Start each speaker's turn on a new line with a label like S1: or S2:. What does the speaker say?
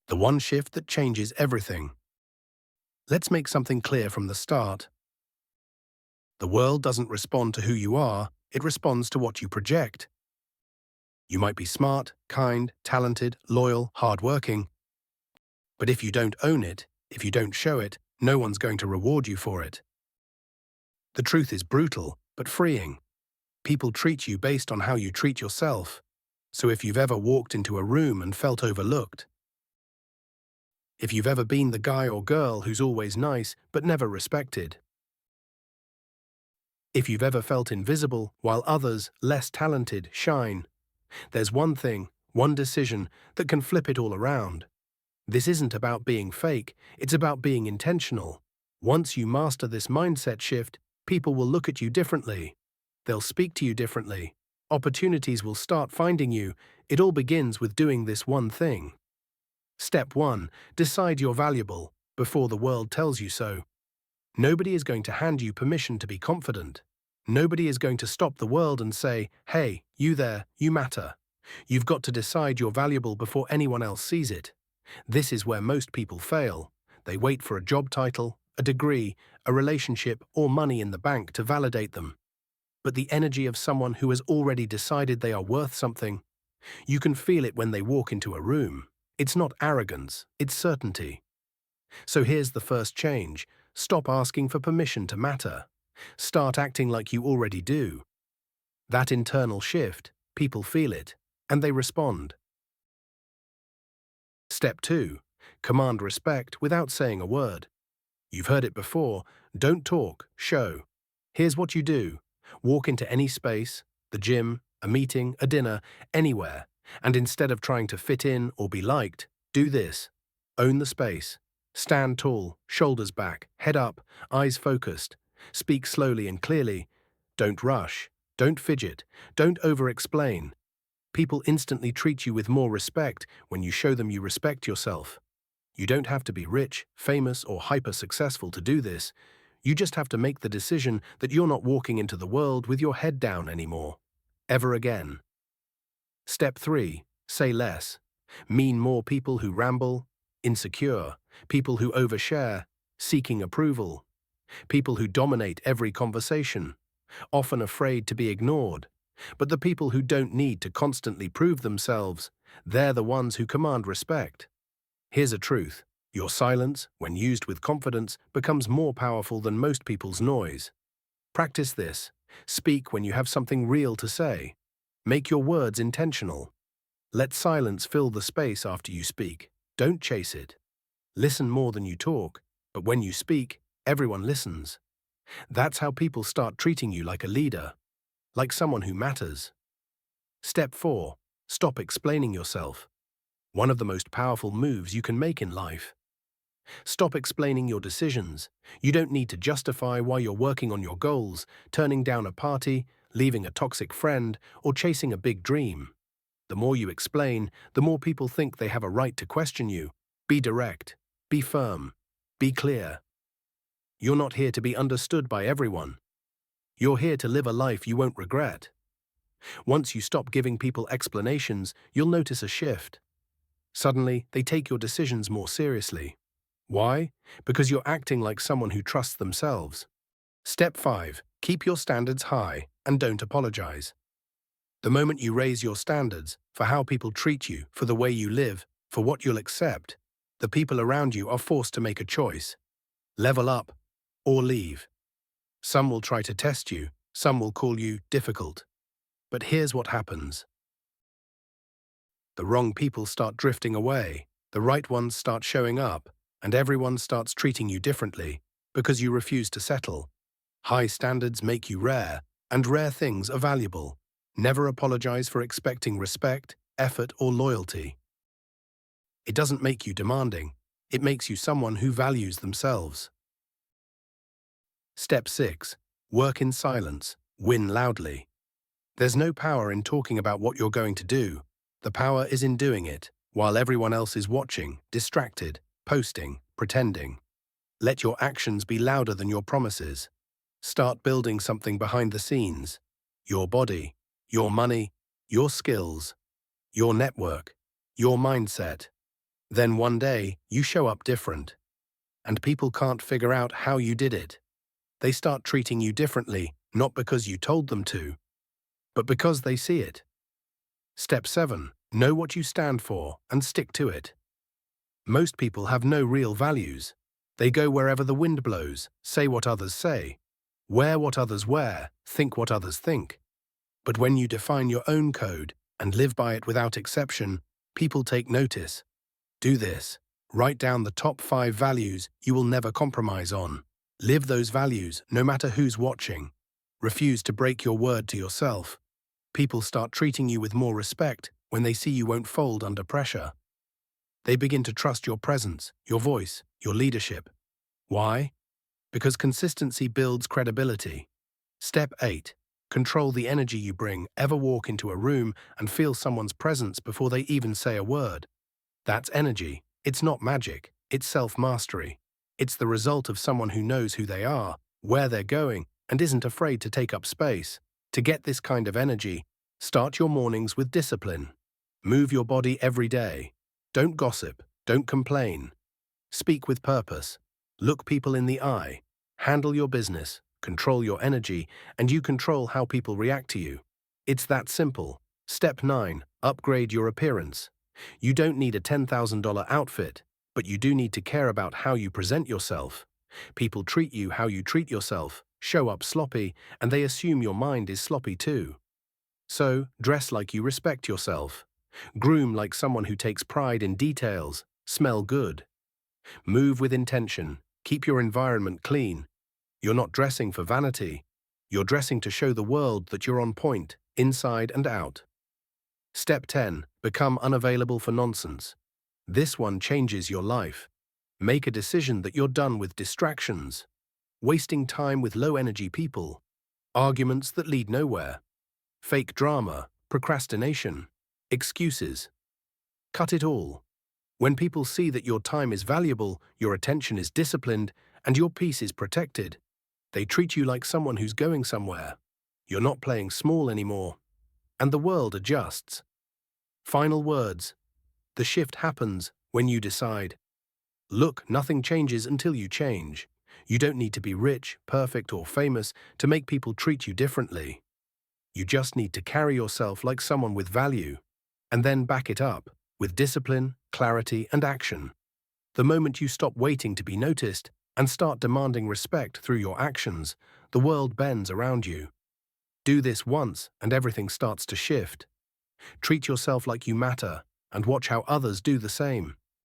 S1: The one shift that changes everything. Let's make something clear from the start. The world doesn't respond to who you are, it responds to what you project. You might be smart, kind, talented, loyal, hardworking, but if you don't own it, if you don't show it, no one's going to reward you for it. The truth is brutal, but freeing. People treat you based on how you treat yourself. So if you've ever walked into a room and felt overlooked, if you've ever been the guy or girl who's always nice but never respected, if you've ever felt invisible while others, less talented, shine, there's one thing, one decision that can flip it all around. This isn't about being fake, it's about being intentional. Once you master this mindset shift, people will look at you differently. They'll speak to you differently. Opportunities will start finding you. It all begins with doing this one thing. Step 1. Decide you're valuable before the world tells you so. Nobody is going to hand you permission to be confident. Nobody is going to stop the world and say, "Hey, you there, you matter." You've got to decide you're valuable before anyone else sees it. This is where most people fail. They wait for a job title, a degree, a relationship, or money in the bank to validate them. But the energy of someone who has already decided they are worth something, you can feel it when they walk into a room. It's not arrogance, it's certainty. So here's the first change. Stop asking for permission to matter. Start acting like you already do. That internal shift, people feel it, and they respond. Step 2. Command respect without saying a word. You've heard it before. Don't talk, show. Here's what you do. Walk into any space, the gym, a meeting, a dinner, anywhere, and instead of trying to fit in or be liked, do this. Own the space. Stand tall, shoulders back, head up, eyes focused. Speak slowly and clearly. Don't rush. Don't fidget. Don't over-explain. People instantly treat you with more respect when you show them you respect yourself. You don't have to be rich, famous, or hyper-successful to do this. You just have to make the decision that you're not walking into the world with your head down anymore. Ever again. Step 3. Say less. Mean more people who ramble, insecure, people who overshare, seeking approval, people who dominate every conversation, often afraid to be ignored. But the people who don't need to constantly prove themselves, they're the ones who command respect. Here's a truth. Your silence, when used with confidence, becomes more powerful than most people's noise. Practice this. Speak when you have something real to say. Make your words intentional. Let silence fill the space after you speak. Don't chase it. Listen more than you talk, but when you speak, everyone listens. That's how people start treating you like a leader, like someone who matters. Step 4. Stop explaining yourself. One of the most powerful moves you can make in life. Stop explaining your decisions. You don't need to justify why you're working on your goals, turning down a party, leaving a toxic friend, or chasing a big dream. The more you explain, the more people think they have a right to question you. Be direct. Be firm. Be clear. You're not here to be understood by everyone. You're here to live a life you won't regret. Once you stop giving people explanations, you'll notice a shift. Suddenly, they take your decisions more seriously. Why? Because you're acting like someone who trusts themselves. Step 5. Keep your standards high and don't apologize. The moment you raise your standards for how people treat you, for the way you live, for what you'll accept, the people around you are forced to make a choice. Level up or leave. Some will try to test you, some will call you difficult. But here's what happens. The wrong people start drifting away, the right ones start showing up, and everyone starts treating you differently because you refuse to settle. High standards make you rare, and rare things are valuable. Never apologize for expecting respect, effort, or loyalty. It doesn't make you demanding, it makes you someone who values themselves. Step 6. Work in silence, win loudly. There's no power in talking about what you're going to do. The power is in doing it, while everyone else is watching, distracted, posting, pretending. Let your actions be louder than your promises. Start building something behind the scenes. Your body, your money, your skills, your network, your mindset. Then one day, you show up different, and people can't figure out how you did it. They start treating you differently, not because you told them to, but because they see it. Step 7. Know what you stand for and stick to it. Most people have no real values. They go wherever the wind blows, say what others say, wear what others wear, think what others think. But when you define your own code and live by it without exception, people take notice. Do this. Write down the top 5 values you will never compromise on. Live those values no matter who's watching. Refuse to break your word to yourself. People start treating you with more respect when they see you won't fold under pressure. They begin to trust your presence, your voice, your leadership. Why? Because consistency builds credibility. Step 8. Control the energy you bring. Ever walk into a room and feel someone's presence before they even say a word? That's energy. It's not magic. It's self-mastery. It's the result of someone who knows who they are, where they're going, and isn't afraid to take up space. To get this kind of energy, start your mornings with discipline. Move your body every day. Don't gossip. Don't complain. Speak with purpose. Look people in the eye. Handle your business. Control your energy, and you control how people react to you. It's that simple. Step 9. Upgrade your appearance. You don't need a $10,000 outfit, but you do need to care about how you present yourself. People treat you how you treat yourself, show up sloppy, and they assume your mind is sloppy too. So, dress like you respect yourself. Groom like someone who takes pride in details. Smell good. Move with intention. Keep your environment clean. You're not dressing for vanity. You're dressing to show the world that you're on point, inside and out. Step 10. Become unavailable for nonsense. This one changes your life. Make a decision that you're done with distractions, wasting time with low-energy people, arguments that lead nowhere, fake drama, procrastination, excuses. Cut it all. When people see that your time is valuable, your attention is disciplined, and your peace is protected, they treat you like someone who's going somewhere. You're not playing small anymore, and the world adjusts. Final words. The shift happens when you decide. Look, nothing changes until you change. You don't need to be rich, perfect, or famous to make people treat you differently. You just need to carry yourself like someone with value, and then back it up with discipline, clarity, and action. The moment you stop waiting to be noticed and start demanding respect through your actions, the world bends around you. Do this once and everything starts to shift. Treat yourself like you matter and watch how others do the same.